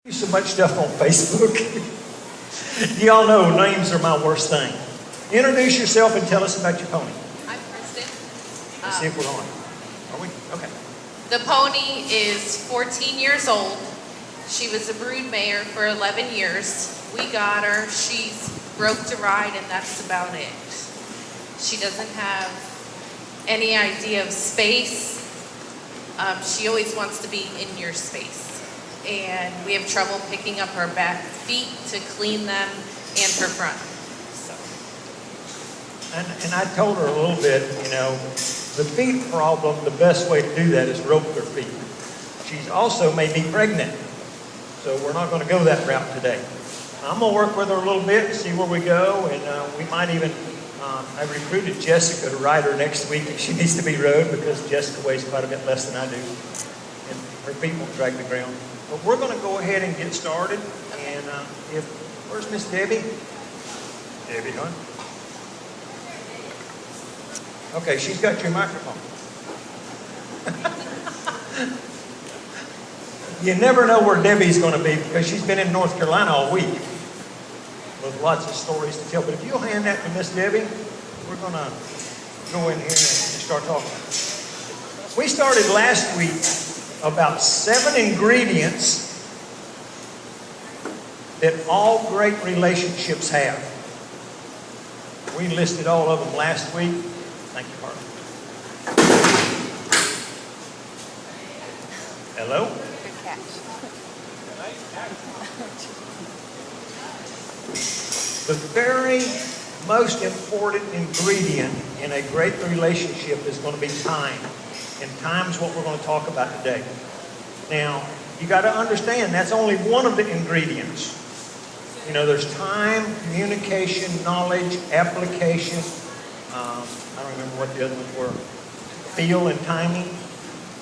Do so much stuff on Facebook. Y'all know names are my worst thing. Introduce yourself and tell us about your pony. I'm Kristen. Let's see if we're on. Are we? Okay. The pony is 14 years old. She was a brood mare for 11 years. We got her. She's broke to ride, and that's about it. She doesn't have any idea of space. She always wants to be in your space. And we have trouble picking up her back feet to clean them and her front. So. And I told her a little bit, the feet problem, the best way to do that is rope their feet. She's also may be pregnant, so we're not going to go that route today. I'm going to work with her a little bit and see where we go, and we might even, I recruited Jessica to ride her next week if she needs to be rode, because Jessica weighs quite a bit less than I do, and her feet won't drag the ground. But we're going to go ahead and get started, and where's Miss Debbie? Debbie, hon? Okay, she's got your microphone. You never know where Debbie's going to be, because she's been in North Carolina all week with lots of stories to tell. But if you'll hand that to Miss Debbie, we're going to go in here and start talking. We started last week about 7 ingredients that all great relationships have. We listed all of them last week. Thank you, Harvey. Hello? Good catch. The very most important ingredient in a great relationship is going to be time. And time's what we're going to talk about today. Now, you got to understand that's only one of the ingredients. There's time, communication, knowledge, application. I don't remember what the other ones were. Feel and timing.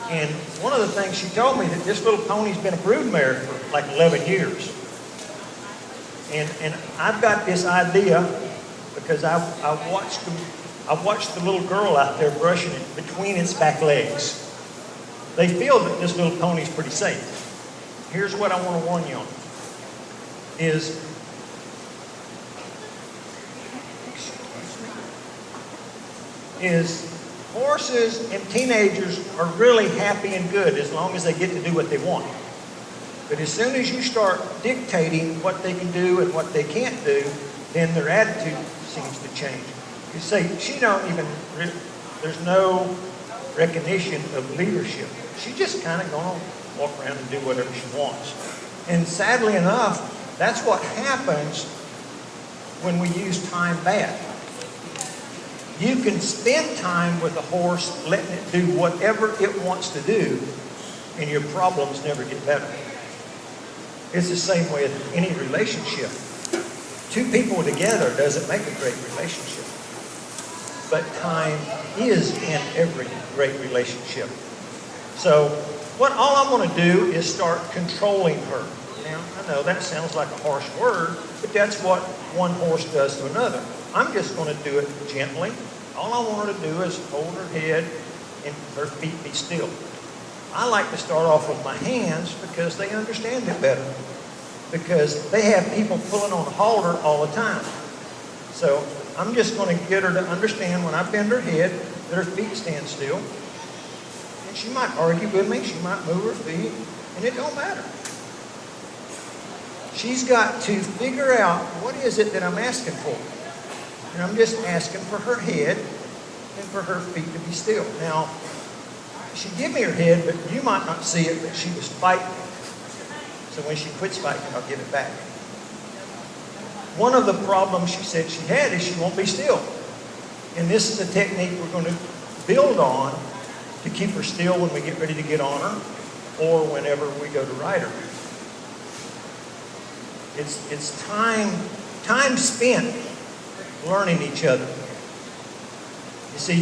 And one of the things she told me that this little pony's been a brood mare for like 11 years. And I've got this idea because I watched the little girl out there brushing it between its back legs. They feel that this little pony's pretty safe. Here's what I want to warn you on. Is horses and teenagers are really happy and good as long as they get to do what they want. But as soon as you start dictating what they can do and what they can't do, then their attitude seems to change. You say, there's no recognition of leadership. She just kind of going to walk around and do whatever she wants. And sadly enough, that's what happens when we use time bad. You can spend time with a horse letting it do whatever it wants to do, and your problems never get better. It's the same way with any relationship. 2 people together doesn't make a great relationship. But time is in every great relationship. So all I'm going to do is start controlling her. Now, I know that sounds like a harsh word, but that's what one horse does to another. I'm just going to do it gently. All I want her to do is hold her head and her feet be still. I like to start off with my hands because they understand it better. Because they have people pulling on a halter all the time. So I'm just going to get her to understand when I bend her head that her feet stand still. And she might argue with me, she might move her feet, and it don't matter. She's got to figure out what is it that I'm asking for. And I'm just asking for her head and for her feet to be still. Now, she gave me her head, but you might not see it, but she was fighting. So when she quits fighting, I'll give it back. One of the problems she said she had is she won't be still. And this is a technique we're going to build on to keep her still when we get ready to get on her or whenever we go to ride her. It's time spent learning each other. You see,